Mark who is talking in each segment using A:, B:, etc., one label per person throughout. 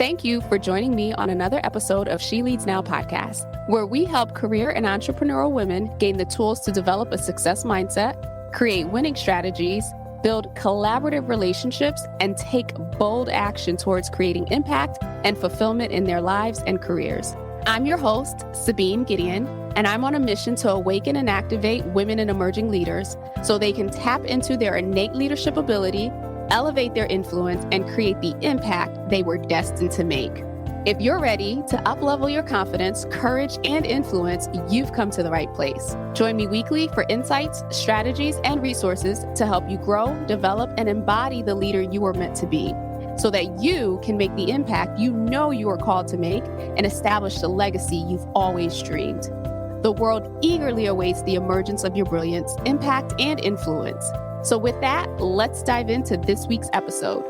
A: Thank you for joining me on another episode of She Leads Now podcast, where we help career and entrepreneurial women gain the tools to develop a success mindset, create winning strategies, build collaborative relationships, and take bold action towards creating impact and fulfillment in their lives and careers. I'm your host, Sabine Gideon, and I'm on a mission to awaken and activate women and emerging leaders so they can tap into their innate leadership ability, elevate their influence, and create the impact they were destined to make. If you're ready to uplevel your confidence, courage, and influence, you've come to the right place. Join me weekly for insights, strategies, and resources to help you grow, develop, and embody the leader you were meant to be, so that you can make the impact you know you are called to make and establish the legacy you've always dreamed. The world eagerly awaits the emergence of your brilliance, impact, and influence. So with that, let's dive into this week's episode.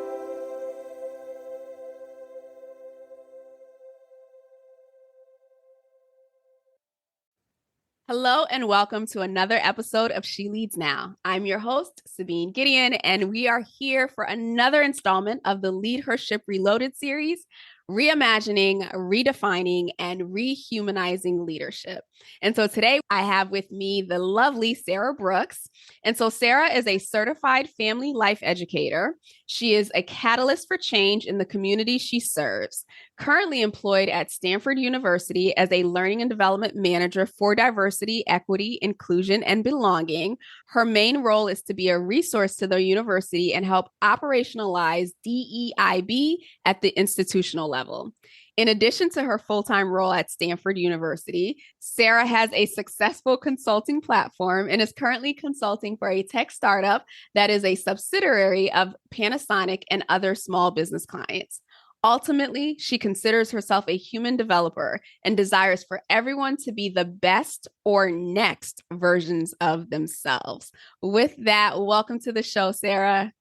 A: Hello and welcome to another episode of She Leads Now. I'm your host, Sabine Gideon, and we are here for another installment of the Leadhership Reloaded series, reimagining, redefining, and rehumanizing leadership. And so today I have with me the lovely Sara Brooks. And so Sara is a certified family life educator. She is a catalyst for change in the community she serves. Currently employed at Stanford University as a learning and development manager for diversity, equity, inclusion, and belonging. Her main role is to be a resource to the university and help operationalize DEIB at the institutional level. In addition to her full-time role at Stanford University, Sara has a successful consulting platform and is currently consulting for a tech startup that is a subsidiary of Panasonic and other small business clients. Ultimately, she considers herself a human developer and desires for everyone to be the best or next versions of themselves. With that, welcome to the show, Sara.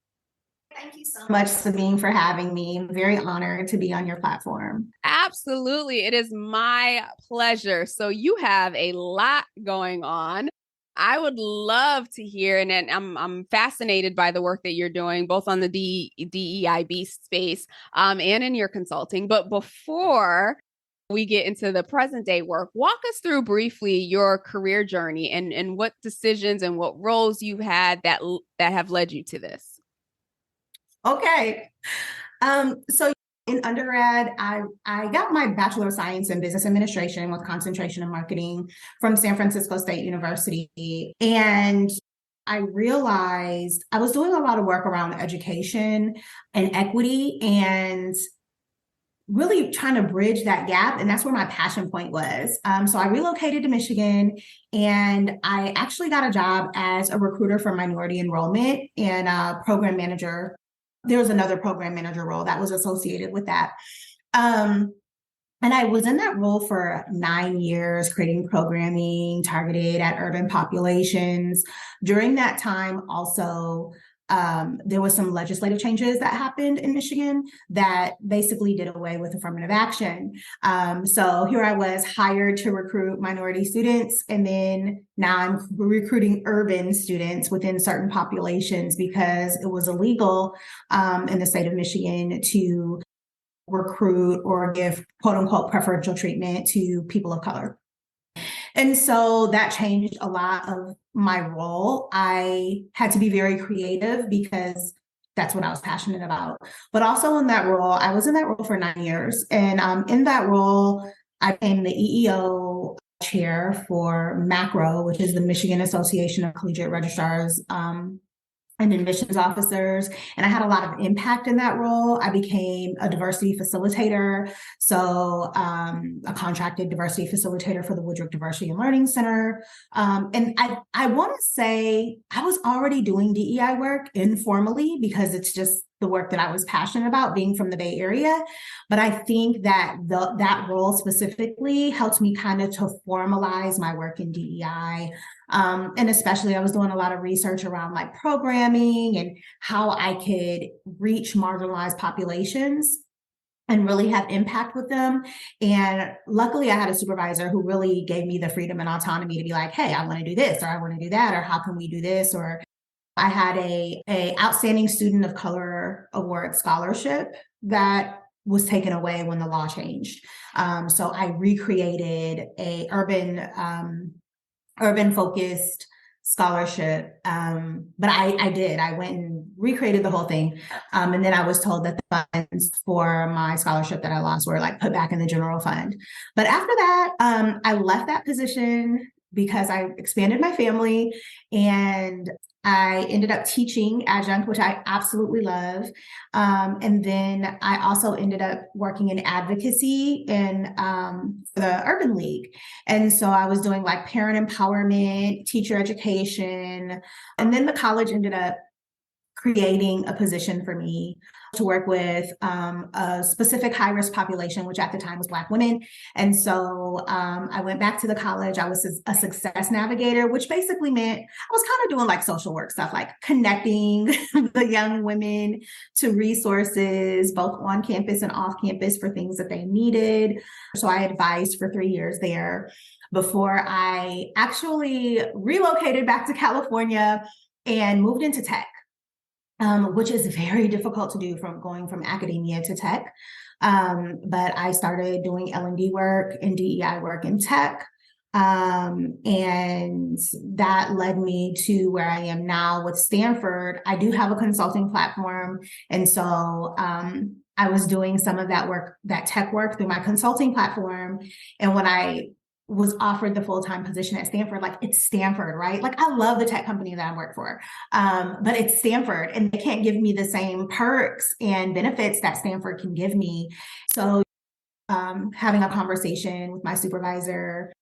B: Thank you so much, Sabine, for having me. I'm very honored to be on your platform.
A: Absolutely. It is my pleasure. So you have a lot going on. I would love to hear, and I'm fascinated by the work that you're doing, both on the DEIB space and in your consulting. But before we get into the present day work, walk us through briefly your career journey and what decisions and what roles you've had that have led you to this.
B: Okay. So in undergrad, I got my Bachelor of Science in Business Administration with concentration in marketing from San Francisco State University. And I realized I was doing a lot of work around education and equity and really trying to bridge that gap. And that's where my passion point was. So I relocated to Michigan and I actually got a job as a recruiter for minority enrollment and a program manager. There was another program manager role that was associated with that. And I was in that role for 9 years, creating programming targeted at urban populations. During that time, also, there was some legislative changes that happened in Michigan that basically did away with affirmative action. So here I was hired to recruit minority students, and then now I'm recruiting urban students within certain populations because it was illegal in the state of Michigan to recruit or give quote unquote preferential treatment to people of color. And so that changed a lot of my role. I had to be very creative because that's what I was passionate about. But also in that role, I was in that role for 9 years. And in that role, I became the EEO chair for MACRO, which is the Michigan Association of Collegiate Registrars and admissions officers. And I had a lot of impact in that role. I became a diversity facilitator. So a contracted diversity facilitator for the Woodruff Diversity and Learning Center. And I want to say I was already doing DEI work informally because it's just the work that I was passionate about, being from the Bay Area. But I think that that role specifically helped me kind of to formalize my work in DEI. And especially I was doing a lot of research around like programming and how I could reach marginalized populations and really have impact with them. And luckily I had a supervisor who really gave me the freedom and autonomy to be like, hey, I want to do this, or I want to do that, or how can we do this? Or I had a outstanding student of color award scholarship that was taken away when the law changed. So I recreated a urban focused scholarship. But I went and recreated the whole thing. And then I was told that the funds for my scholarship that I lost were like put back in the general fund. But after that, I left that position because I expanded my family, and I ended up teaching adjunct, which I absolutely love. And then I also ended up working in advocacy in the Urban League. And so I was doing like parent empowerment, teacher education. And then the college ended up creating a position for me to work with a specific high-risk population, which at the time was Black women. And so I went back to the college. I was a success navigator, which basically meant I was kind of doing like social work stuff, like connecting the young women to resources, both on campus and off campus for things that they needed. So I advised for 3 years there before I actually relocated back to California and moved into tech. Which is very difficult to do from going from academia to tech. But I started doing L&D work and DEI work in tech. And that led me to where I am now with Stanford. I do have a consulting platform. And so I was doing some of that work, that tech work through my consulting platform. And when I was offered the full-time position at Stanford, like it's Stanford, right? Like I love the tech company that I work for, but it's Stanford and they can't give me the same perks and benefits that Stanford can give me. So having a conversation with my supervisor,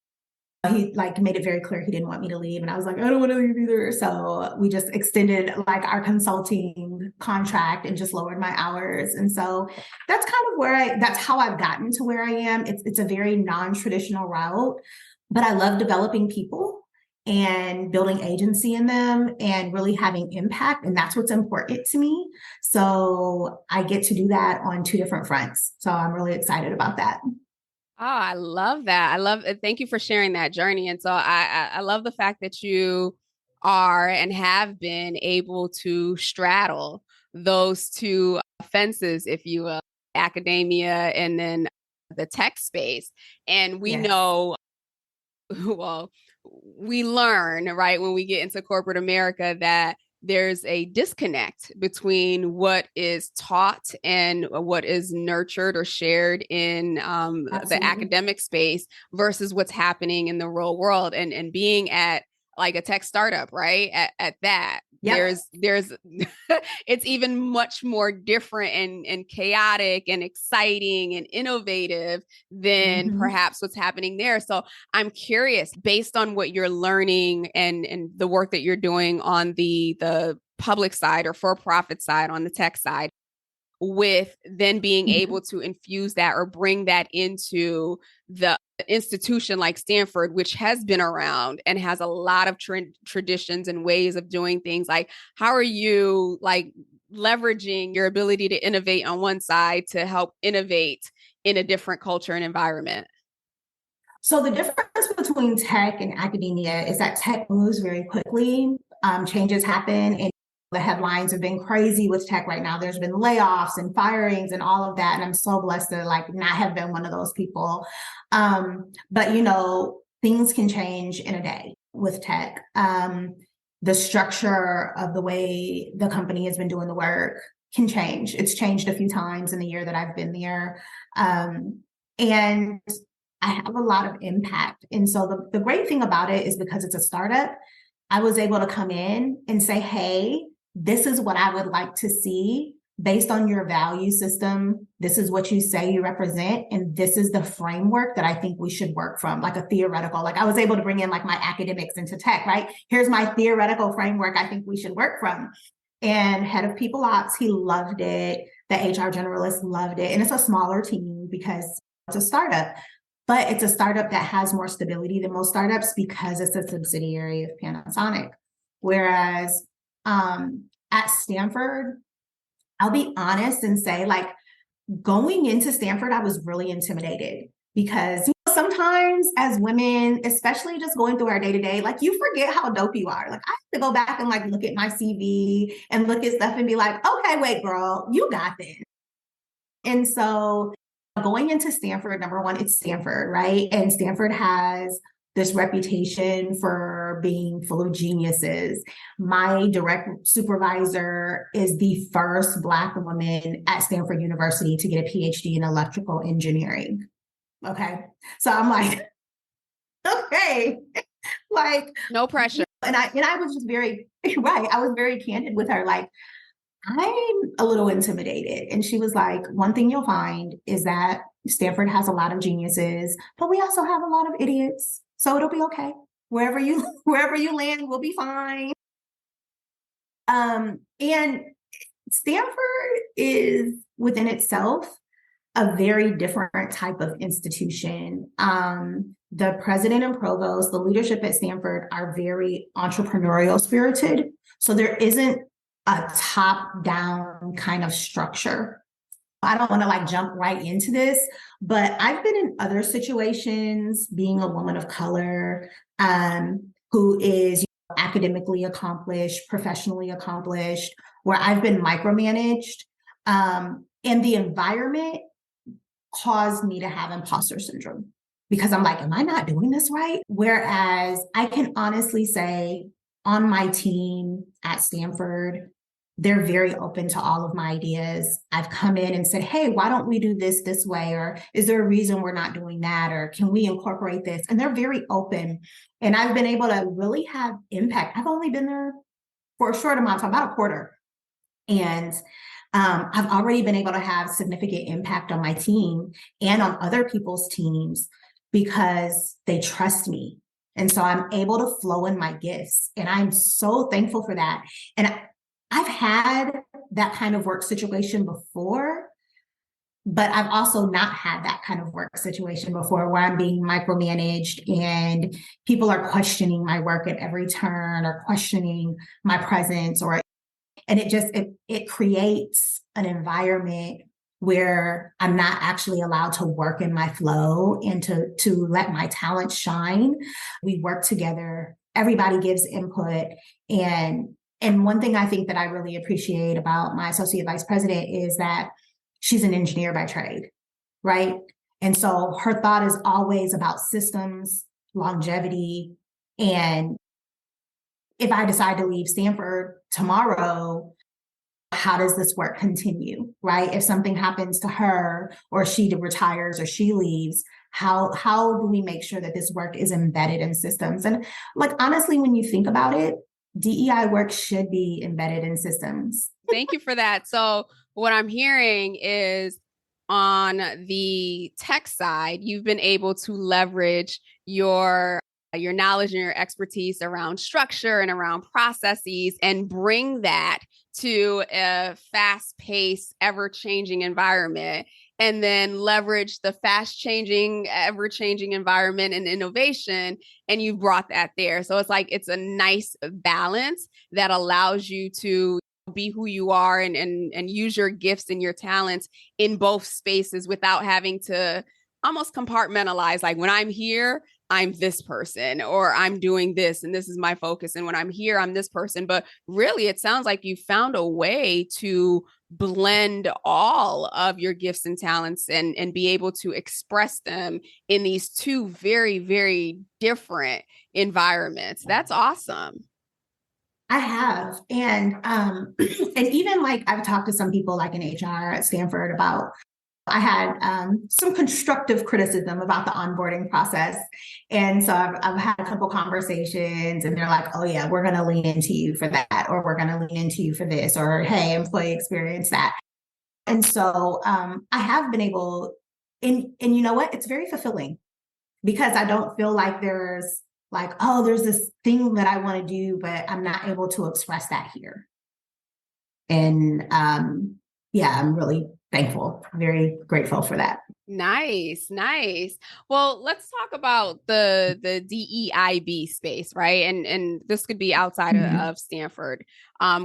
B: he like made it very clear he didn't want me to leave. And I was like, I don't want to leave either. So we just extended like our consulting contract and just lowered my hours. And so that's kind of that's how I've gotten to where I am. It's a very non-traditional route, but I love developing people and building agency in them and really having impact. And that's what's important to me. So I get to do that on 2 different fronts. So I'm really excited about that.
A: Oh, I love that. I love it. Thank you for sharing that journey. And so I love the fact that you are and have been able to straddle those two fences, if you will, academia and then the tech space. And we
B: Yes.
A: know, well, we learn, right, when we get into corporate America that there's a disconnect between what is taught and what is nurtured or shared in the
B: Absolutely.
A: academic space versus what's happening in the real world. And being at like a tech startup, right? At that,
B: Yep.
A: there's it's even much more different and chaotic and exciting and innovative than
B: Mm-hmm.
A: perhaps what's happening there. So I'm curious, based on what you're learning and the work that you're doing on the public side or for-profit side on the tech side, with then being able to infuse that or bring that into the institution like Stanford, which has been around and has a lot of traditions and ways of doing things. Like, how are you like leveraging your ability to innovate on one side to help innovate in a different culture and environment?
B: So the difference between tech and academia is that tech moves very quickly. Changes happen, and the headlines have been crazy with tech right now. There's been layoffs and firings and all of that, and I'm so blessed to like not have been one of those people. But you know, things can change in a day with tech. The structure of the way the company has been doing the work can change. It's changed a few times in the year that I've been there. And I have a lot of impact. And so the great thing about it is because it's a startup, I was able to come in and say, hey, this is what I would like to see based on your value system. This is what you say you represent. And this is the framework that I think we should work from, like a theoretical. Like I was able to bring in like my academics into tech, right? Here's my theoretical framework I think we should work from. And head of people ops, he loved it. The HR generalist loved it. And it's a smaller team because it's a startup. But it's a startup that has more stability than most startups because it's a subsidiary of Panasonic. Whereas at Stanford, I'll be honest and say, like, going into Stanford, I was really intimidated because you know, sometimes as women, especially just going through our day to day, like you forget how dope you are. Like I have to go back and like look at my CV and look at stuff and be like, okay, wait, girl, you got this. And so going into Stanford, number one, it's Stanford, right? And Stanford has this reputation for being full of geniuses. My direct supervisor is the first Black woman at Stanford University to get a PhD in electrical engineering. Okay. So I'm like, okay, like
A: no pressure.
B: And I was just very right. I was very candid with her, like, I'm a little intimidated. And she was like, one thing you'll find is that Stanford has a lot of geniuses, but we also have a lot of idiots. So it'll be okay. Wherever you land, we'll be fine. And Stanford is within itself a very different type of institution. The president and provost, the leadership at Stanford are very entrepreneurial spirited. So there isn't a top down kind of structure. I don't want to like jump right into this, but I've been in other situations being a woman of color, who is academically accomplished, professionally accomplished, where I've been micromanaged. And the environment caused me to have imposter syndrome because I'm like, am I not doing this right? Whereas I can honestly say on my team at Stanford, they're very open to all of my ideas. I've come in and said, hey, why don't we do this way? Or is there a reason we're not doing that? Or can we incorporate this? And they're very open. And I've been able to really have impact. I've only been there for a short amount of time, about a quarter. And I've already been able to have significant impact on my team and on other people's teams because they trust me. And so I'm able to flow in my gifts. And I'm so thankful for that. And I've had that kind of work situation before, but I've also not had that kind of work situation before where I'm being micromanaged and people are questioning my work at every turn or questioning my presence and it creates an environment where I'm not actually allowed to work in my flow and to let my talent shine. We work together. Everybody gives input. And one thing I think that I really appreciate about my associate vice president is that she's an engineer by trade, right? And so her thought is always about systems, longevity, and if I decide to leave Stanford tomorrow, how does this work continue, right? If something happens to her or she retires or she leaves, how do we make sure that this work is embedded in systems? And like, honestly, when you think about it, DEI work should be embedded in systems.
A: Thank you for that. So what I'm hearing is on the tech side, you've been able to leverage your knowledge and your expertise around structure and around processes and bring that to a fast-paced, ever-changing environment, and then leverage the fast-changing, ever-changing environment and innovation, and you brought that there. So it's like it's a nice balance that allows you to be who you are and use your gifts and your talents in both spaces without having to almost compartmentalize. Like when I'm here, I'm this person, or I'm doing this and this is my focus. And when I'm here, I'm this person. But really, it sounds like you found a way to blend all of your gifts and talents and be able to express them in these two very, very different environments. That's awesome.
B: I have. And and even like I've talked to some people like in HR at Stanford about I had some constructive criticism about the onboarding process. And so I've had a couple conversations and they're like, oh yeah, we're going to lean into you for that, or we're going to lean into you for this, or hey, employee experience that. And so I have been able, and you know what? It's very fulfilling because I don't feel like there's like, oh, there's this thing that I want to do, but I'm not able to express that here. And yeah, I'm really thankful, very grateful for that.
A: Nice, nice. Well, let's talk about the DEIB space, right? And this could be outside of Stanford.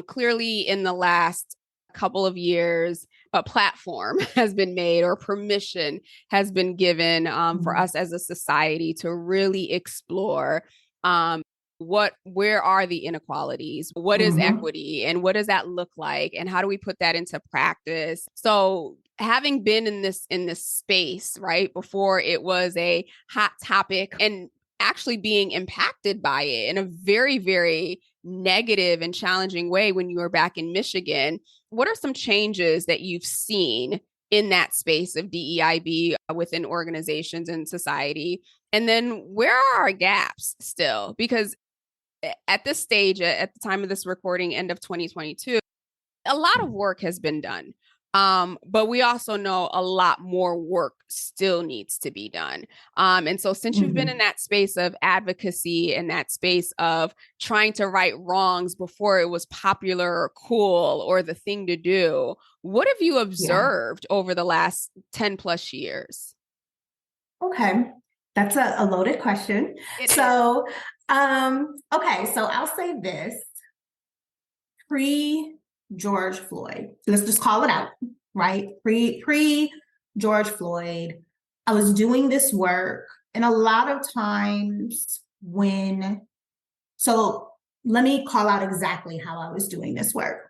A: Clearly, in the last couple of years, a platform has been made or permission has been given for us as a society to really explore where are the inequalities, what is equity, and what does that look like, and how do we put that into practice? So having been in this space, right, before it was a hot topic and actually being impacted by it in a very, very negative and challenging way when you were back in Michigan, what are some changes that you've seen in that space of DEIB within organizations and society? And then where are our gaps still? Because at this stage, at the time of this recording, end of 2022, a lot of work has been done. But we also know a lot more work still needs to be done. And so, since you've been in that space of advocacy and that space of trying to right wrongs before it was popular or cool or the thing to do, what have you observed over the last 10 plus years?
B: Okay, that's a loaded question.
A: It
B: so, okay, so I'll say this. Pre George Floyd, let's just call it out, right? Pre George Floyd, I was doing this work, and a lot of times so let me call out exactly how I was doing this work.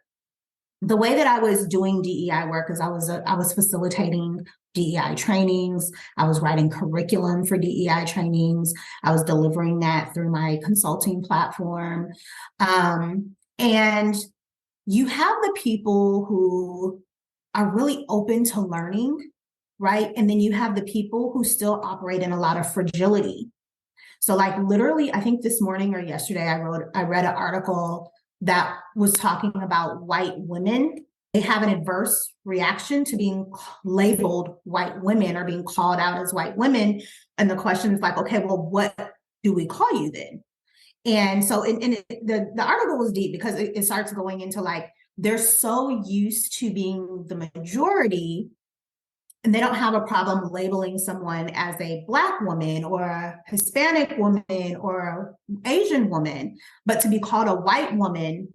B: The way that I was doing DEI work is I was facilitating DEI trainings. I was writing curriculum for DEI trainings. I was delivering that through my consulting platform. And you have the people who are really open to learning, right? And then you have the people who still operate in a lot of fragility. So like literally, I think this morning or yesterday, I read an article that was talking about white women. They have an adverse reaction to being labeled white women or being called out as white women. And the question is like, okay, well, what do we call you then? And so the article was deep because it starts going into like, they're so used to being the majority, and they don't have a problem labeling someone as a Black woman or a Hispanic woman or an Asian woman, but to be called a white woman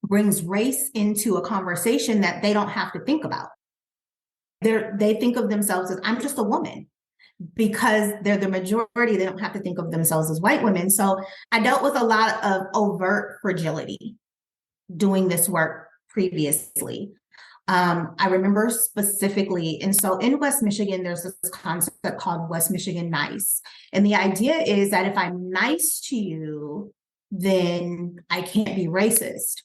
B: brings race into a conversation that they don't have to think about. They think of themselves as, I'm just a woman. Because they're the majority, they don't have to think of themselves as white women. So I dealt with a lot of overt fragility doing this work previously. I remember specifically, and so in West Michigan, there's this concept called West Michigan Nice. And the idea is that if I'm nice to you, then I can't be racist,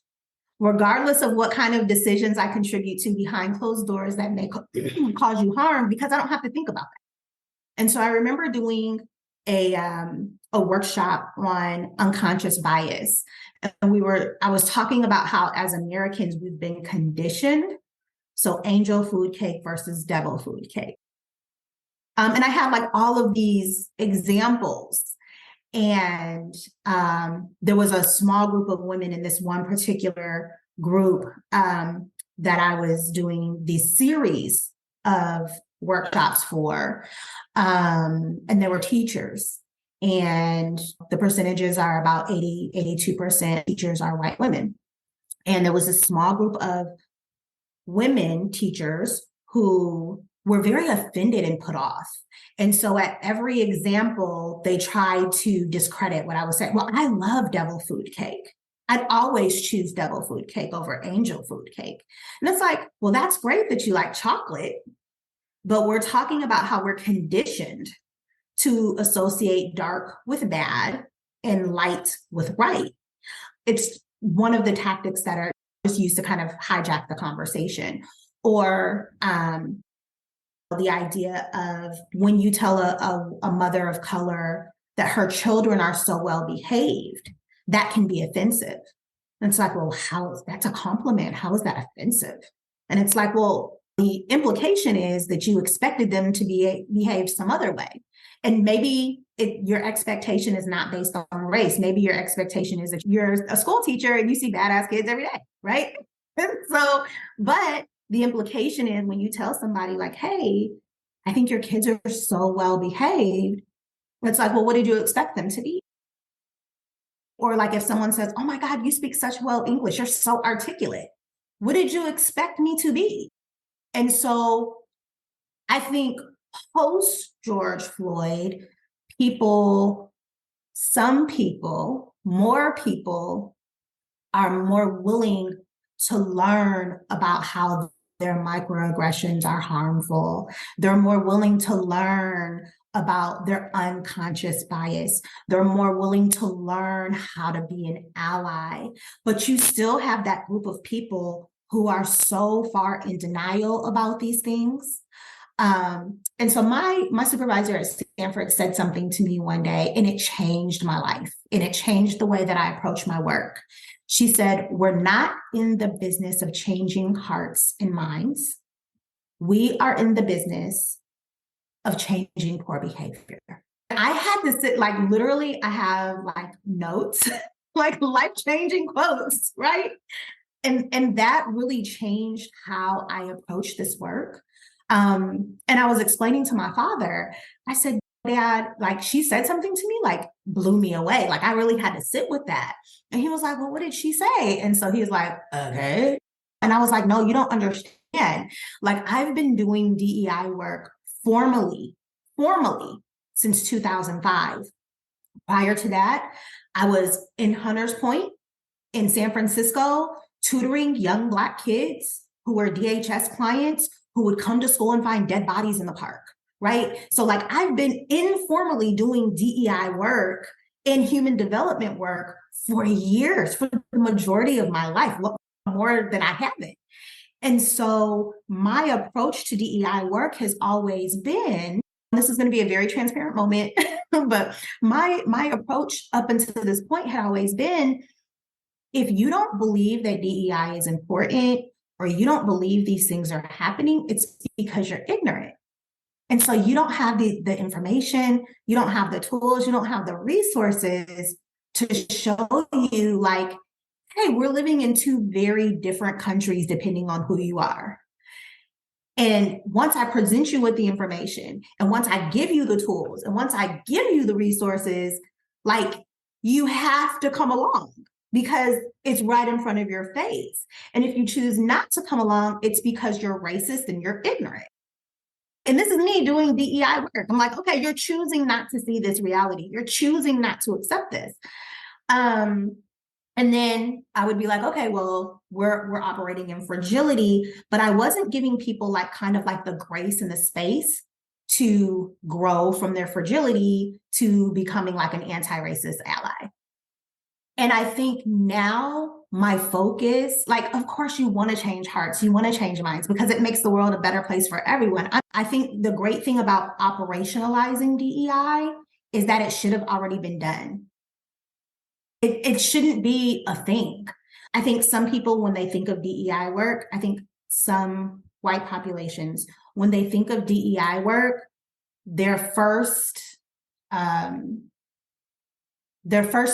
B: regardless of what kind of decisions I contribute to behind closed doors that may cause you harm, because I don't have to think about that. And so I remember doing a workshop on unconscious bias. And I was talking about how as Americans, we've been conditioned. So angel food cake versus devil food cake. And I have like all of these examples. And there was a small group of women in this one particular group that I was doing this series of workshops for. And there were teachers, and the percentages are about 82% teachers are white women. And there was a small group of women teachers who were very offended and put off. And so at every example, they tried to discredit what I was saying. Well, I love devil food cake. I'd always choose devil food cake over angel food cake. And it's like, well, that's great that you like chocolate, but we're talking about how we're conditioned to associate dark with bad and light with right. It's one of the tactics that are just used to kind of hijack the conversation. Or the idea of when you tell a mother of color that her children are so well behaved, that can be offensive. And it's like, well, that's a compliment? How is that offensive? And it's like, well, the implication is that you expected them to behave some other way. And maybe your expectation is not based on race. Maybe your expectation is that you're a school teacher and you see badass kids every day, right? So, but the implication is when you tell somebody like, hey, I think your kids are so well behaved, it's like, well, what did you expect them to be? Or like if someone says, oh my God, you speak such well English, you're so articulate. What did you expect me to be? And so I think post George Floyd, some people, more people are more willing to learn about how their microaggressions are harmful. They're more willing to learn about their unconscious bias. They're more willing to learn how to be an ally. But you still have that group of people who are so far in denial about these things. And so my supervisor at Stanford said something to me one day, and it changed my life, and it changed the way that I approach my work. She said, "We're not in the business of changing hearts and minds. We are in the business of changing poor behavior." I had to sit, like, literally, I have like notes, like life-changing quotes, right? And that really changed how I approach this work. And I was explaining to my father, I said, "Dad, like, she said something to me, like, blew me away. Like, I really had to sit with that." And he was like, "Well, what did she say?" And so he was like, "Okay." And I was like, "No, you don't understand. Like, I've been doing DEI work formally since 2005. Prior to that, I was in Hunters Point in San Francisco, tutoring young Black kids who were DHS clients who would come to school and find dead bodies in the park, right? So, like, I've been informally doing DEI work and human development work for years, for the majority of my life, more than I haven't. And so my approach to DEI work has always been, this is going to be a very transparent moment, but my approach up until this point had always been, if you don't believe that DEI is important, or you don't believe these things are happening, it's because you're ignorant. And so you don't have the information, you don't have the tools, you don't have the resources to show you, like, hey, we're living in two very different countries depending on who you are. And once I present you with the information, and once I give you the tools, and once I give you the resources, like, you have to come along because it's right in front of your face. And if you choose not to come along, it's because you're racist and you're ignorant. And this is me doing DEI work. I'm like, okay, you're choosing not to see this reality. You're choosing not to accept this. And then I would be like, okay, well, we're operating in fragility, but I wasn't giving people, like, kind of like the grace and the space to grow from their fragility to becoming like an anti-racist ally. And I think now my focus, like, of course you want to change hearts, you want to change minds because it makes the world a better place for everyone. I think the great thing about operationalizing DEI is that it should have already been done. It shouldn't be a thing. I think some people, when they think of DEI work, I think some white populations, when they think of DEI work, their first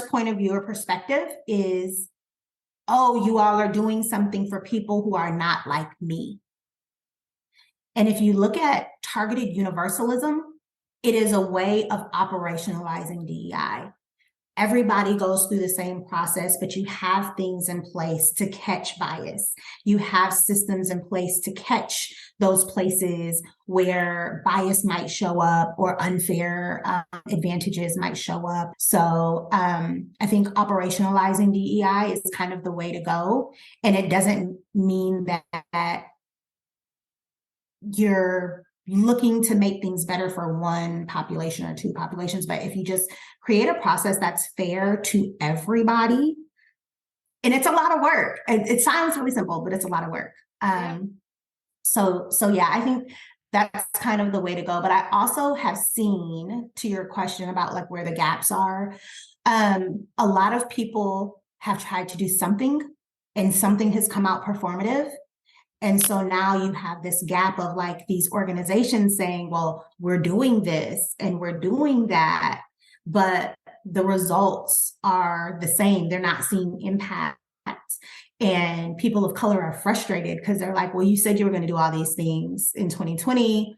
B: point of view or perspective is, oh, you all are doing something for people who are not like me. And if you look at targeted universalism, it is a way of operationalizing DEI. Everybody goes through the same process, but you have things in place to catch bias. You have systems in place to catch those places where bias might show up or unfair advantages might show up. So I think operationalizing DEI is kind of the way to go. And it doesn't mean that you're looking to make things better for one population or two populations, but if you just create a process that's fair to everybody, and it's a lot of work. It sounds really simple, but it's a lot of work. So yeah, I think that's kind of the way to go. But I also have seen, to your question about like where the gaps are, a lot of people have tried to do something and something has come out performative. And so now you have this gap of like these organizations saying, well, we're doing this and we're doing that, but the results are the same. They're not seeing impact. And people of color are frustrated because they're like, well, you said you were going to do all these things in 2020.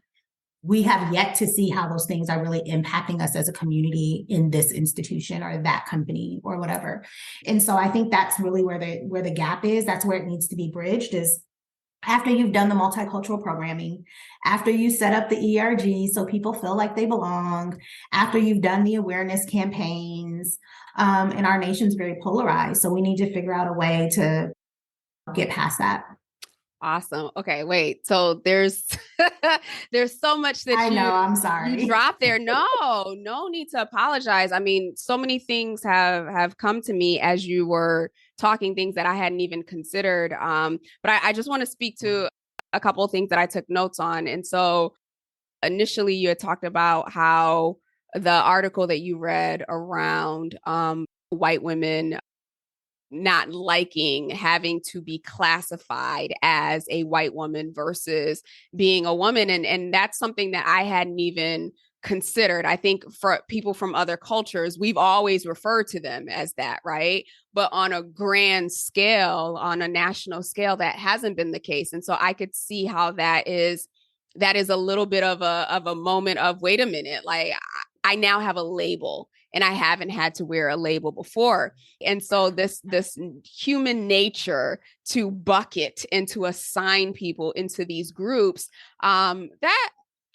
B: We have yet to see how those things are really impacting us as a community in this institution or that company or whatever. And so I think that's really where the gap is. That's where it needs to be bridged, is after you've done the multicultural programming, after you set up the ERG so people feel like they belong, after you've done the awareness campaigns, and our nation's very polarized. So we need to figure out a way to get past that.
A: Awesome. Okay, wait. So there's there's so much that
B: I know, I'm
A: you
B: sorry.
A: dropped there. No, no need to apologize. I mean, so many things have come to me as you were talking, things that I hadn't even considered. But I just want to speak to a couple of things that I took notes on. And so initially you had talked about how the article that you read around white women not liking having to be classified as a white woman versus being a woman, and that's something that I hadn't even considered. I think for people from other cultures, we've always referred to them as that, right? But on a grand scale, on a national scale, that hasn't been the case. And so I could see how that is a little bit of a moment of, wait a minute, like I now have a label and I haven't had to wear a label before. And so this human nature to bucket and to assign people into these groups, that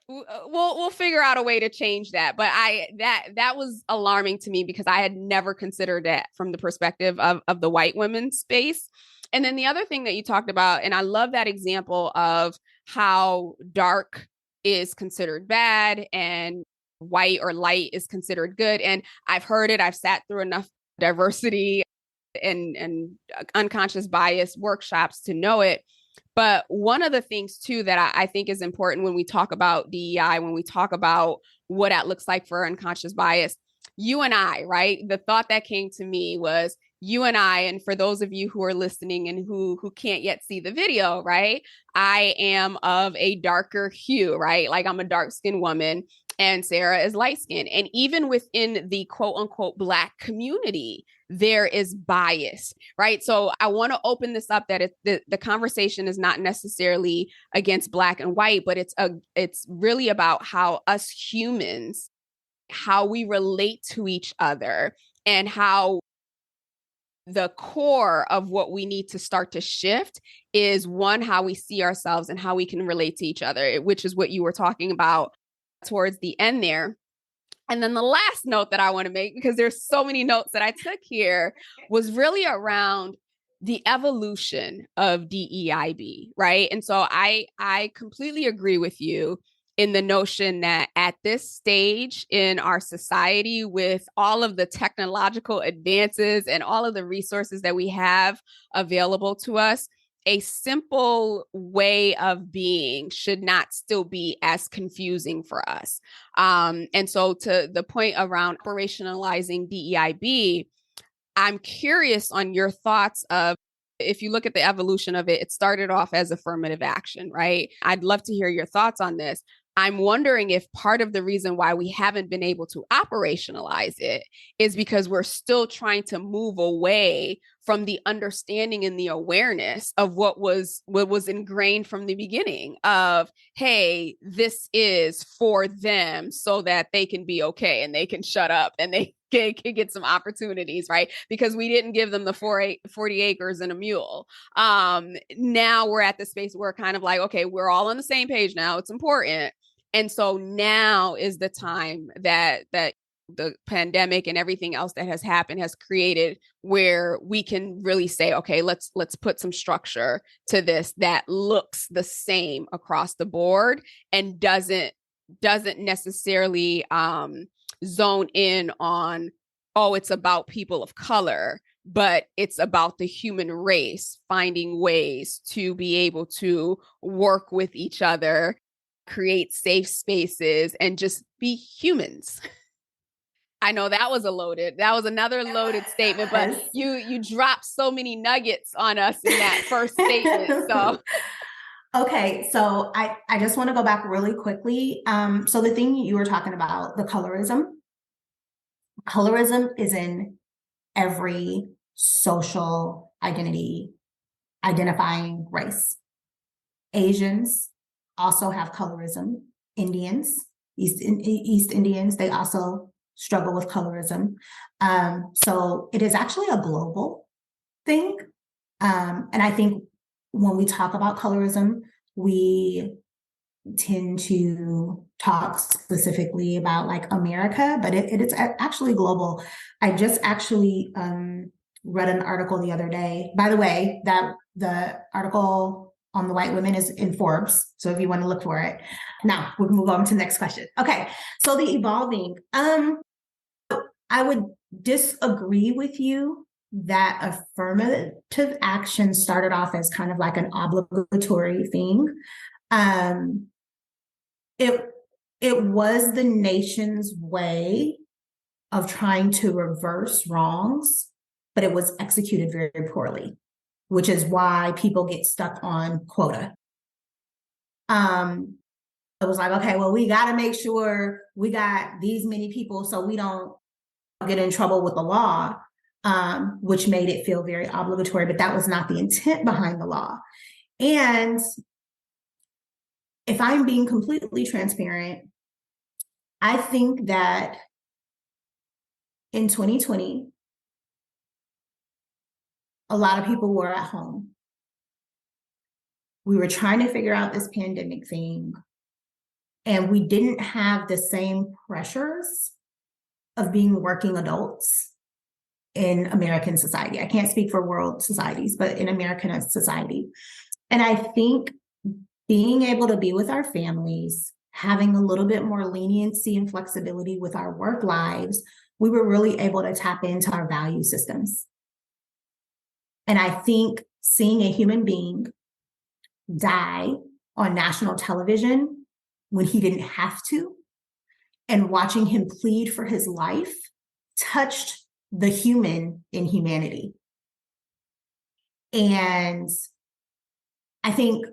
A: we'll figure out a way to change that. But that was alarming to me because I had never considered that from the perspective of the white women's space. And then the other thing that you talked about, and I love that example of how dark is considered bad and white or light is considered good. And I've heard it, I've sat through enough diversity and unconscious bias workshops to know it. But one of the things too that I think is important when we talk about DEI, when we talk about what that looks like for unconscious bias, you and I, right? The thought that came to me was you and I, and for those of you who are listening and who can't yet see the video, right? I am of a darker hue, right? Like I'm a dark skinned woman and Sara is light skinned. And even within the quote unquote Black community, there is bias, right? So I want to open this up that the conversation is not necessarily against Black and white, but it's really about how us humans, how we relate to each other, and how the core of what we need to start to shift is one, how we see ourselves and how we can relate to each other, which is what you were talking about towards the end there. And then the last note that I want to make, because there's so many notes that I took here, was really around the evolution of DEIB, right? And so I completely agree with you in the notion that at this stage in our society, with all of the technological advances and all of the resources that we have available to us, a simple way of being should not still be as confusing for us. And so to the point around operationalizing DEIB, I'm curious on your thoughts of, if you look at the evolution of it, it started off as affirmative action, right? I'd love to hear your thoughts on this. I'm wondering if part of the reason why we haven't been able to operationalize it is because we're still trying to move away from the understanding and the awareness of what was ingrained from the beginning of, hey, this is for them so that they can be okay and they can shut up and they can get some opportunities, right? Because we didn't give them the 40 acres and a mule. Now we're at the space where we're kind of like, okay, we're all on the same page now. It's important. And so now is the time that the pandemic and everything else that has happened has created, where we can really say, okay, let's put some structure to this that looks the same across the board and doesn't necessarily zone in on, oh, it's about people of color, but it's about the human race finding ways to be able to work with each other, create safe spaces, and just be humans. I know that was another loaded statement, but
B: Yes.
A: you dropped so many nuggets on us in that first statement. So
B: Okay, so I just want to go back really quickly. So the thing you were talking about, the colorism is in every social identity identifying race. Asians also have colorism. Indians, East Indians, they also struggle with colorism. So it is actually a global thing. And I think when we talk about colorism, we tend to talk specifically about like America, but it's actually global. I just actually read an article the other day. By the way, that the article on the white women is in Forbes. So if you want to look for it. Now we can move on to the next question. Okay. So the evolving, I would disagree with you that affirmative action started off as kind of like an obligatory thing. It was the nation's way of trying to reverse wrongs, but it was executed very poorly, which is why people get stuck on quota. It was like, okay, well, we got to make sure we got these many people so we don't get in trouble with the law, which made it feel very obligatory, but that was not the intent behind the law. And if I'm being completely transparent, I think that in 2020, a lot of people were at home. We were trying to figure out this pandemic thing, and we didn't have the same pressures of being working adults in American society. I can't speak for world societies, but in American society. And I think being able to be with our families, having a little bit more leniency and flexibility with our work lives, we were really able to tap into our value systems. And I think seeing a human being die on national television when he didn't have to, and watching him plead for his life touched the human in humanity. And I think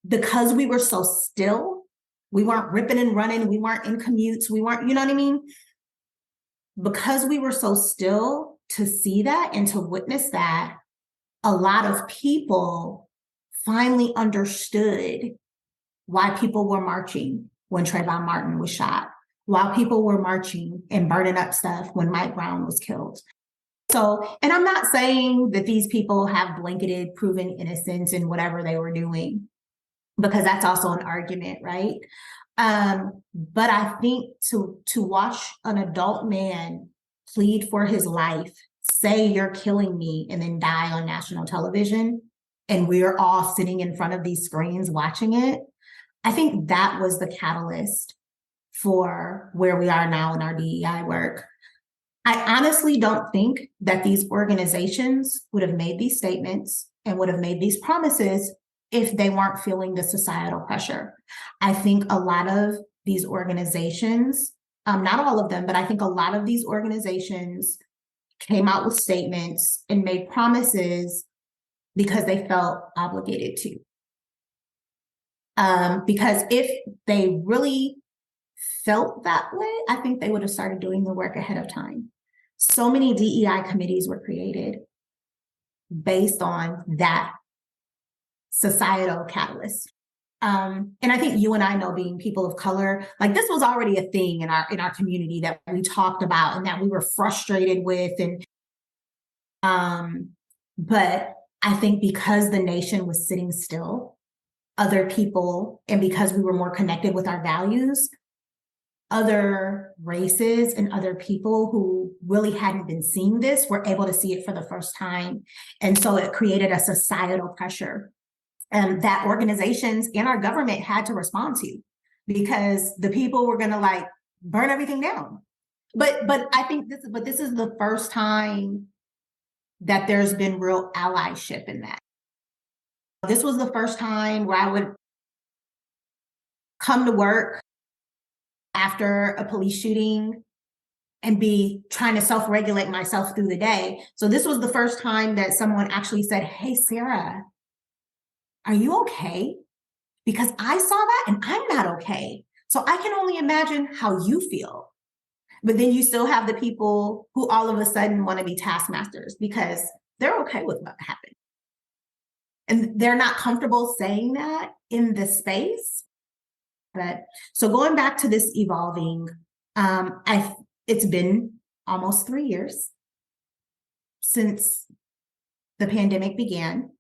B: because we were so still, we weren't ripping and running, we weren't in commutes, we weren't, you know what I mean? Because we were so still to see that and to witness that, a lot of people finally understood why people were marching when Trayvon Martin was shot, why people were marching and burning up stuff when Mike Brown was killed. So, and I'm not saying that these people have blanketed proven innocence in whatever they were doing, because that's also an argument, right? But I think to watch an adult man plead for his life, say you're killing me, and then die on national television, and we're all sitting in front of these screens watching it, I think that was the catalyst for where we are now in our DEI work. I honestly don't think that these organizations would have made these statements and would have made these promises if they weren't feeling the societal pressure. I think a lot of these organizations, not all of them, but I think a lot of these organizations came out with statements and made promises because they felt obligated to. Because if they really felt that way, I think they would have started doing the work ahead of time. So many DEI committees were created based on that societal catalyst. And I think you and I know, being people of color, like this was already a thing in our community that we talked about and that we were frustrated with. And but I think because the nation was sitting still, other people, and because we were more connected with our values, other races and other people who really hadn't been seeing this were able to see it for the first time. And so it created a societal pressure that organizations and our government had to respond to, because the people were going to like burn everything down. But I think this is the first time that there's been real allyship in that. This was the first time where I would come to work after a police shooting and be trying to self-regulate myself through the day. So this was the first time that someone actually said, "Hey, Sara, are you okay? Because I saw that and I'm not okay. So I can only imagine how you feel." But then you still have the people who all of a sudden want to be taskmasters because they're okay with what happened. And they're not comfortable saying that in the space. But so going back to this evolving, it's been almost 3 years since the pandemic began.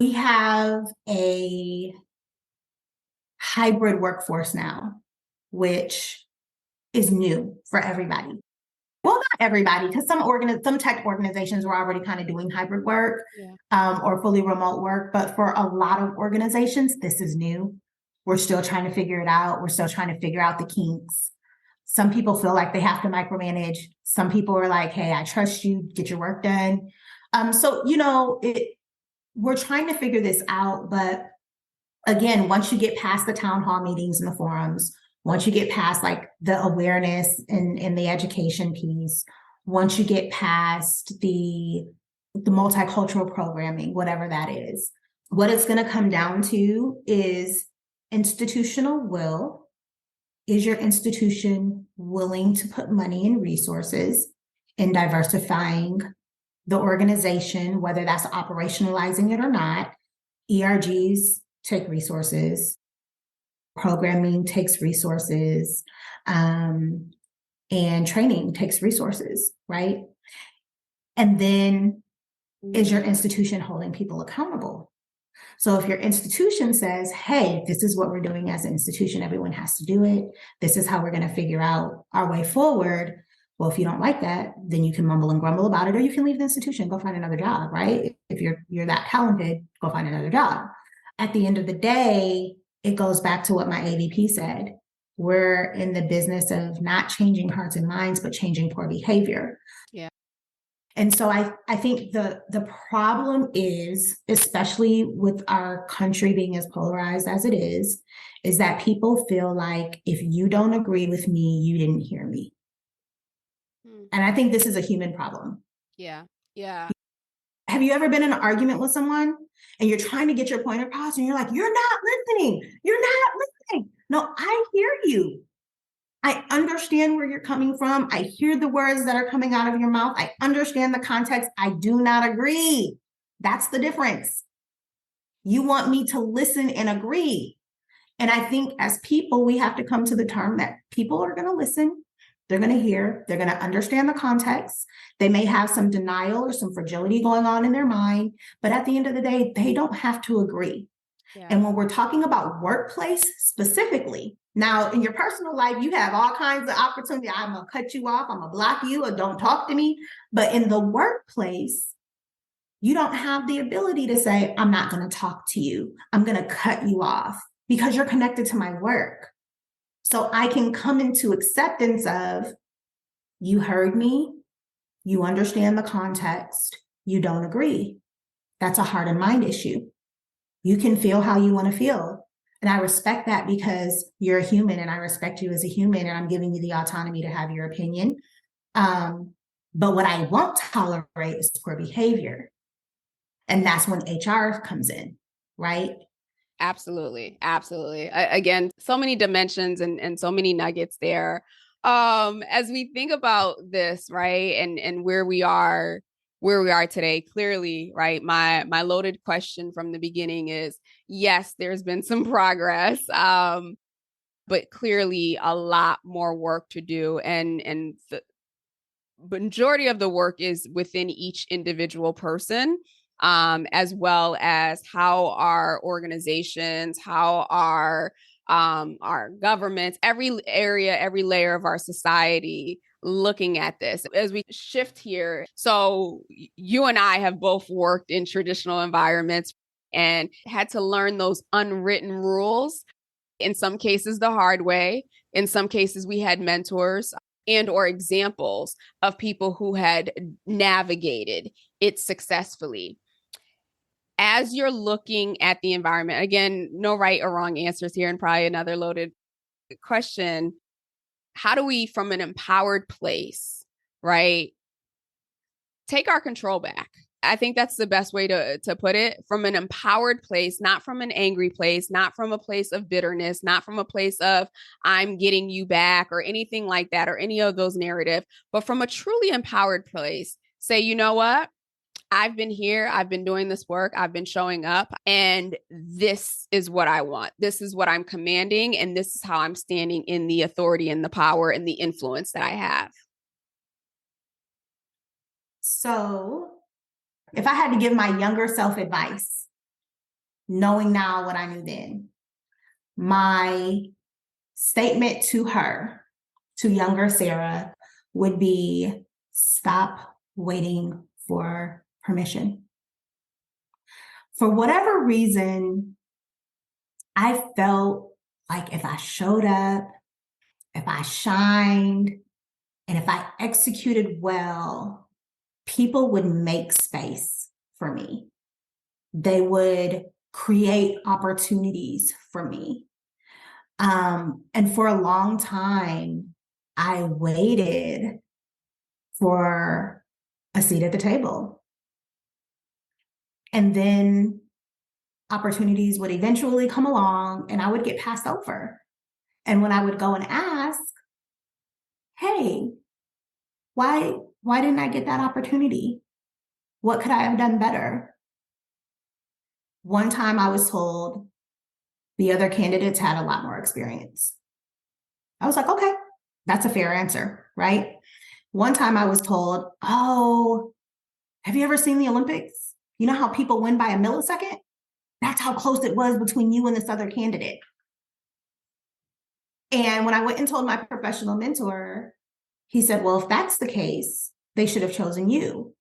B: We have a hybrid workforce now, which is new for everybody. Well, everybody, because some tech organizations were already kind of doing hybrid work, or fully remote work. But for a lot of organizations, this is new. We're still trying to figure it out. We're still trying to figure out the kinks. Some people feel like they have to micromanage. Some people are like, hey, I trust you, get your work done. We're trying to figure this out. But again, once you get past the town hall meetings and the forums, once you get past like the awareness and the education piece, once you get past the multicultural programming, whatever that is, what it's going to come down to is institutional will. Is your institution willing to put money and resources in diversifying the organization, whether that's operationalizing it or not? ERGs take resources, programming takes resources, and training takes resources, right? And then is your institution holding people accountable? So if your institution says, hey, this is what we're doing as an institution, everyone has to do it, this is how we're going to figure out our way forward. Well, if you don't like that, then you can mumble and grumble about it, or you can leave the institution, go find another job, right? If you're that talented, go find another job. At the end of the day, it goes back to what my AVP said. We're in the business of not changing hearts and minds, but changing poor behavior.
A: Yeah.
B: And so I think the problem is, especially with our country being as polarized as it is that people feel like if you don't agree with me, you didn't hear me. And I think this is a human problem.
A: Yeah. Yeah.
B: Have you ever been in an argument with someone and you're trying to get your point across and you're like, you're not listening. You're not listening. No, I hear you. I understand where you're coming from. I hear the words that are coming out of your mouth. I understand the context. I do not agree. That's the difference. You want me to listen and agree. And I think as people, we have to come to the term that people are going to listen. They're going to hear. They're going to understand the context. They may have some denial or some fragility going on in their mind. But at the end of the day, they don't have to agree. Yeah. And when we're talking about workplace specifically, now in your personal life, you have all kinds of opportunity. I'm going to cut you off. I'm going to block you, or don't talk to me. But in the workplace, you don't have the ability to say, I'm not going to talk to you. I'm going to cut you off because you're connected to my work. So I can come into acceptance of, you heard me, you understand the context, you don't agree. That's a heart and mind issue. You can feel how you want to feel. And I respect that because you're a human and I respect you as a human and I'm giving you the autonomy to have your opinion. But what I won't tolerate is poor behavior. And that's when HR comes in, right?
A: Absolutely. Absolutely. Again, so many dimensions and so many nuggets there. As we think about this, right, and where we are today, clearly, right, my loaded question from the beginning is, yes, there's been some progress, but clearly a lot more work to do. And the majority of the work is within each individual person, as well as how our organizations, how our governments, every area, every layer of our society looking at this as we shift here. So you and I have both worked in traditional environments and had to learn those unwritten rules. In some cases, the hard way. In some cases, we had mentors and or examples of people who had navigated it successfully. As you're looking at the environment, again, no right or wrong answers here, and probably another loaded question. How do we, from an empowered place, right, take our control back? I think that's the best way to put it. From an empowered place, not from an angry place, not from a place of bitterness, not from a place of I'm getting you back or anything like that, or any of those narratives, but from a truly empowered place. Say, you know what? I've been here. I've been doing this work. I've been showing up, and this is what I want. This is what I'm commanding. And this is how I'm standing in the authority and the power and the influence that I have.
B: So if I had to give my younger self advice, knowing now what I knew then, my statement to her, to younger Sarah, would be stop waiting for permission. For whatever reason, I felt like if I showed up, if I shined, and if I executed well, people would make space for me. They would create opportunities for me. And for a long time, I waited for a seat at the table. And then opportunities would eventually come along and I would get passed over. And when I would go and ask, hey, why didn't I get that opportunity? What could I have done better? One time I was told the other candidates had a lot more experience. I was like, okay, that's a fair answer, right? One time I was told, oh, have you ever seen the Olympics? You know how people win by a millisecond? That's how close it was between you and this other candidate. And when I went and told my professional mentor, he said, well, if that's the case, they should have chosen you.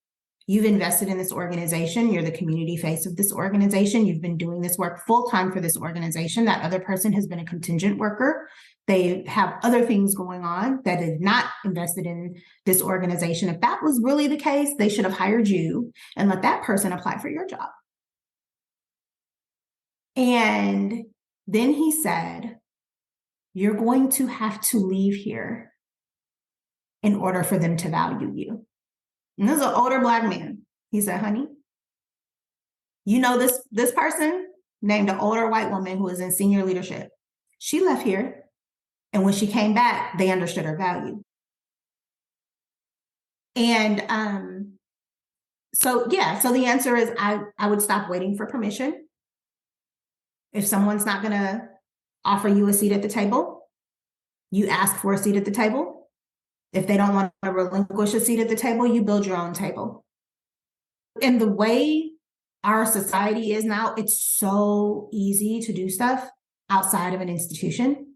B: You've invested in this organization. You're the community face of this organization. You've been doing this work full-time for this organization. That other person has been a contingent worker. They have other things going on that is not invested in this organization. If that was really the case, they should have hired you and let that person apply for your job. And then he said, you're going to have to leave here in order for them to value you. And this is an older Black man. He said, honey, you know this person named an older white woman who is in senior leadership. She left here, and when she came back, they understood her value. And so the answer is I would stop waiting for permission. If someone's not going to offer you a seat at the table, you ask for a seat at the table. If they don't want to relinquish a seat at the table, you build your own table. And the way our society is now, it's so easy to do stuff outside of an institution.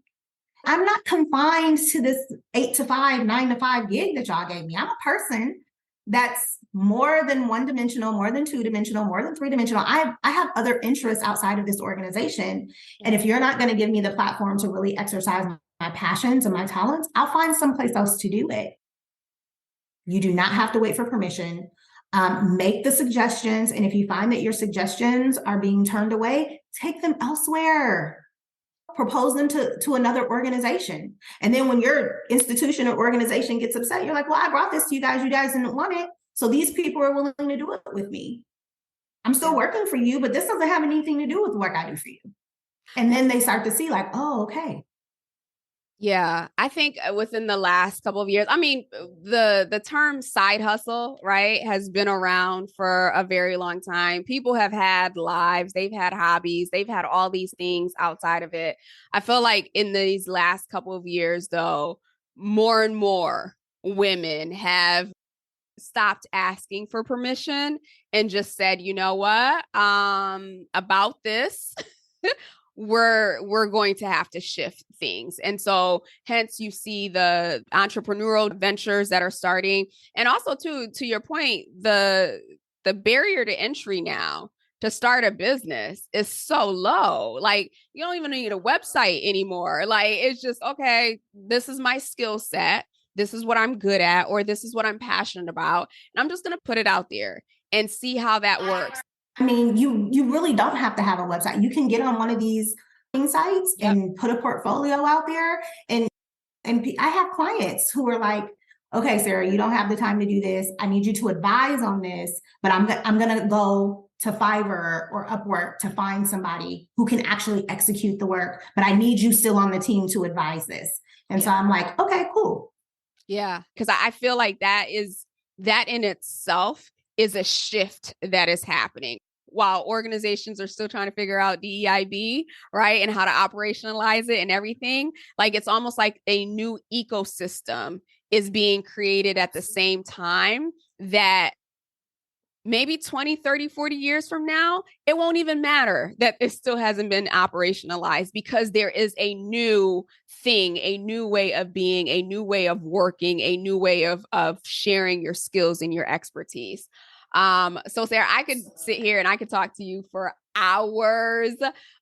B: I'm not confined to this 8 to 5, 9 to 5 gig that y'all gave me. I'm a person that's more than one-dimensional, more than two-dimensional, more than three-dimensional. I have other interests outside of this organization. And if you're not going to give me the platform to really exercise my passions and my talents, I'll find someplace else to do it. You do not have to wait for permission. Make the suggestions. And if you find that your suggestions are being turned away, take them elsewhere. Propose them to another organization. And then when your institution or organization gets upset, you're like, well, I brought this to you guys didn't want it. So these people are willing to do it with me. I'm still working for you, but this doesn't have anything to do with the work I do for you. And then they start to see like, oh, okay.
A: Yeah, I think within the last couple of years, I mean, the term side hustle, right, has been around for a very long time. People have had lives, they've had hobbies, they've had all these things outside of it. I feel like in these last couple of years, though, more and more women have stopped asking for permission and just said, you know what, about this. we're going to have to shift things. And so hence you see the entrepreneurial ventures that are starting. And also to your point, the barrier to entry now to start a business is so low. Like you don't even need a website anymore. Like it's just, okay, this is my skill set. This is what I'm good at, or this is what I'm passionate about. And I'm just going to put it out there and see how that works.
B: I mean, you really don't have to have a website. You can get on one of these sites and put a portfolio out there. And I have clients who are like, okay, Sarah, you don't have the time to do this. I need you to advise on this, but I'm going to go to Fiverr or Upwork to find somebody who can actually execute the work, but I need you still on the team to advise this. And so I'm like, okay, cool.
A: Yeah, because I feel like that in itself is a shift that is happening. While organizations are still trying to figure out DEIB, right, and how to operationalize it and everything, like it's almost like a new ecosystem is being created at the same time that maybe 20, 30, 40 years from now, it won't even matter that it still hasn't been operationalized because there is a new thing, a new way of being, a new way of working, a new way of sharing your skills and your expertise. So Sarah, I could sit here and I could talk to you for hours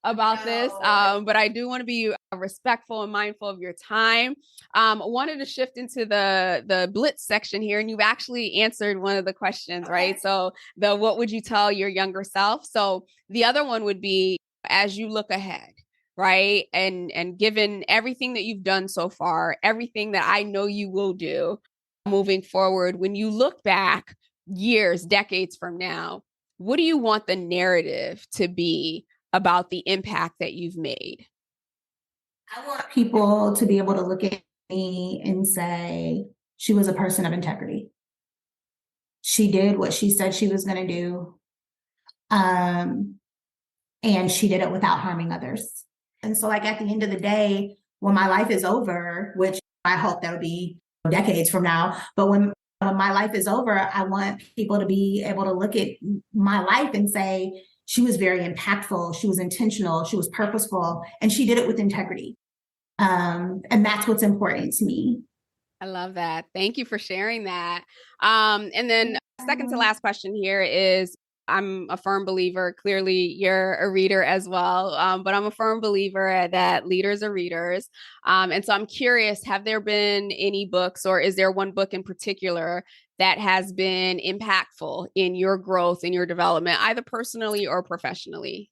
A: about this, but I do want to be respectful and mindful of your time. Wanted to shift into the blitz section here, and you've actually answered one of the questions, okay, right? So the what would you tell your younger self? So the other one would be as you look ahead, right? And given everything that you've done so far, everything that I know you will do moving forward, when you look back years, decades from now, what do you want the narrative to be about the impact that you've made?
B: I want people to be able to look at me and say, she was a person of integrity. She did what she said she was going to do. And she did it without harming others. And so, like, at the end of the day, when my life is over, which I hope that'll be decades from now, but when my life is over, I want people to be able to look at my life and say, she was very impactful, she was intentional, she was purposeful, and she did it with integrity. And that's what's important to me.
A: I love that. Thank you for sharing that. And then second to last question here is, I'm a firm believer, clearly you're a reader as well, but I'm a firm believer that leaders are readers. And so I'm curious, have there been any books, or is there one book in particular that has been impactful in your growth, in your development, either personally or professionally?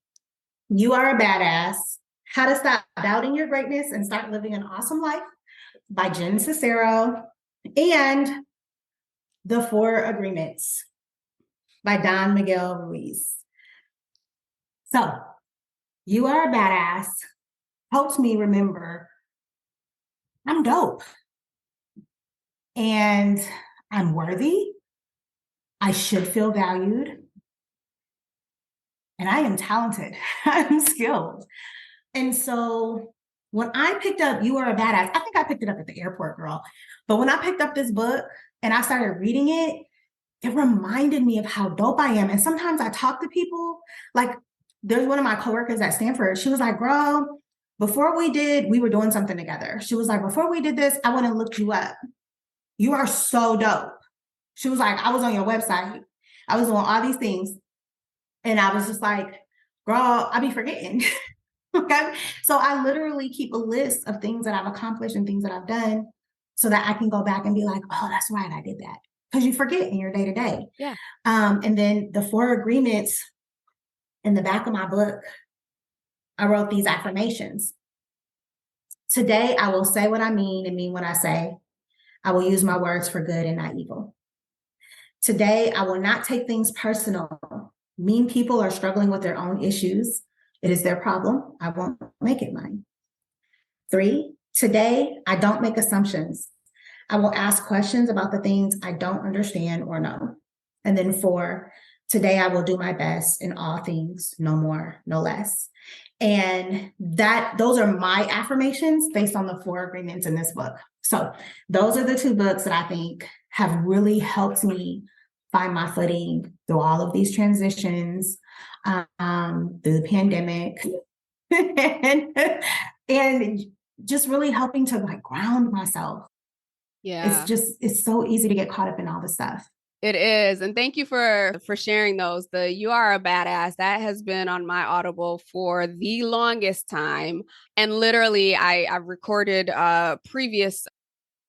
B: You Are a Badass: How to Stop Doubting Your Greatness and Start Living an Awesome Life by Jen Cicero, and The Four Agreements by Don Miguel Ruiz. So, You Are a Badass helps me remember I'm dope and I'm worthy. I should feel valued. And I am talented. I'm skilled. And so when I picked up You Are a Badass, I think I picked it up at the airport, girl. But when I picked up this book and I started reading it, it reminded me of how dope I am. And sometimes I talk to people, like there's one of my coworkers at Stanford. She was like, girl, we were doing something together. She was like, before we did this, I went and looked you up. You are so dope. She was like, I was on your website. I was doing all these things. And I was just like, girl, I be forgetting. Okay. So I literally keep a list of things that I've accomplished and things that I've done so that I can go back and be like, oh, that's right, I did that. Because you forget in your day to day.
A: Yeah.
B: And then the four agreements in the back of my book, I wrote these affirmations. Today, I will say what I mean and mean what I say. I will use my words for good and not evil. Today, I will not take things personal. Mean people are struggling with their own issues. It is their problem. I won't make it mine. 3, today, I don't make assumptions. I will ask questions about the things I don't understand or know. And then 4, today, I will do my best in all things, no more, no less. And those are my affirmations based on the 4 agreements in this book. So those are the 2 books that I think have really helped me find my footing through all of these transitions, through the pandemic, and just really helping to like ground myself.
A: Yeah.
B: It's so easy to get caught up in all the stuff.
A: It is. And thank you for sharing those. The You Are a Badass, that has been on my Audible for the longest time. And literally I recorded a previous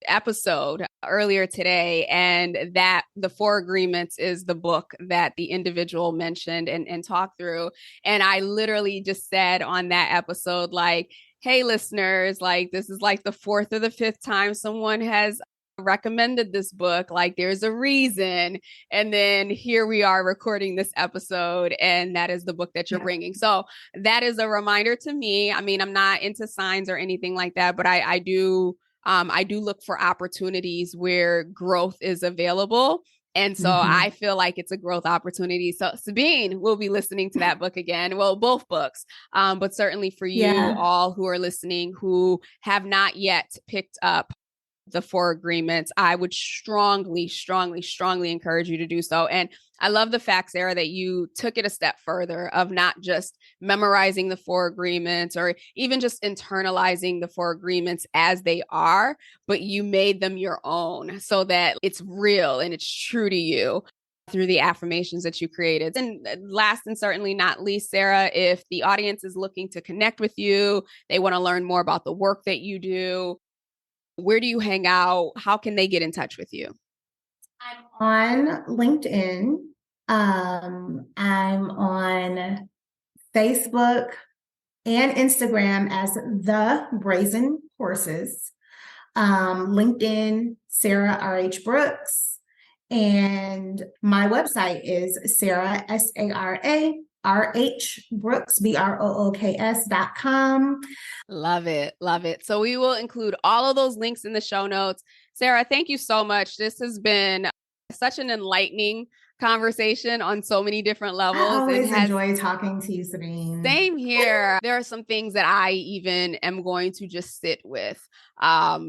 A: episode earlier today, and that The Four Agreements is the book that the individual mentioned and talked through. And I literally just said on that episode, like, hey listeners, like this is like the 4th or the 5th time someone has recommended this book, like there's a reason. And then here we are recording this episode, and that is the book that you're bringing. So that is a reminder to me. I mean, I'm not into signs or anything like that, but I do look for opportunities where growth is available. And so I feel like it's a growth opportunity. So Sabine will be listening to that book again. Well, both books, but certainly for you all who are listening who have not yet picked up the 4 agreements, I would strongly, strongly, strongly encourage you to do so. And I love the fact, Sara, that you took it a step further of not just memorizing the 4 agreements or even just internalizing the 4 agreements as they are, but you made them your own so that it's real and it's true to you through the affirmations that you created. And last and certainly not least, Sara, if the audience is looking to connect with you, they want to learn more about the work that you do, where do you hang out? How can they get in touch with you?
B: I'm on LinkedIn. I'm on Facebook and Instagram as The Brazen Horses. LinkedIn, Sara R.H. Brooks. And my website is Sara, SARA, RH Brooks, BROOKS.com.
A: Love it. Love it. So we will include all of those links in the show notes. Sara, thank you so much. This has been such an enlightening conversation on so many different levels.
B: I always enjoy talking to you, Sabine.
A: Same here. There are some things that I even am going to just sit with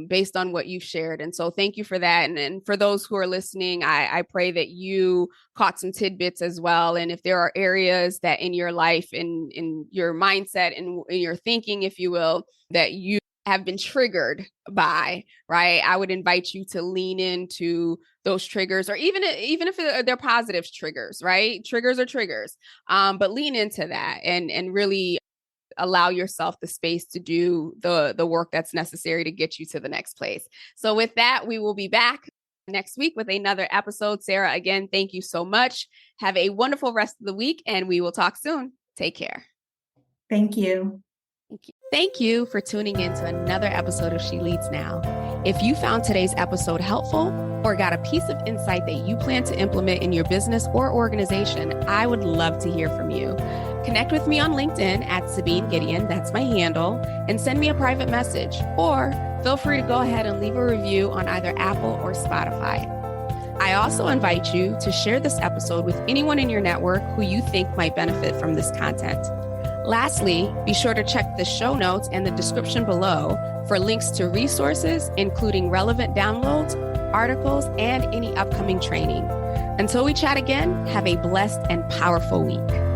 A: based on what you've shared. And so thank you for that. And for those who are listening, I pray that you caught some tidbits as well. And if there are areas that in your life, in your mindset, in your thinking, if you will, that you have been triggered by, right? I would invite you to lean into those triggers, or even if they're positive triggers, right? Triggers are triggers, but lean into that and really allow yourself the space to do the work that's necessary to get you to the next place. So with that, we will be back next week with another episode. Sara, again, thank you so much. Have a wonderful rest of the week, and we will talk soon. Take care.
B: Thank you.
A: Thank you for tuning in to another episode of She Leads Now. If you found today's episode helpful or got a piece of insight that you plan to implement in your business or organization, I would love to hear from you. Connect with me on LinkedIn at Sabine Gideon, that's my handle, and send me a private message. Or feel free to go ahead and leave a review on either Apple or Spotify. I also invite you to share this episode with anyone in your network who you think might benefit from this content. Lastly, be sure to check the show notes and the description below for links to resources, including relevant downloads, articles, and any upcoming training. Until we chat again, have a blessed and powerful week.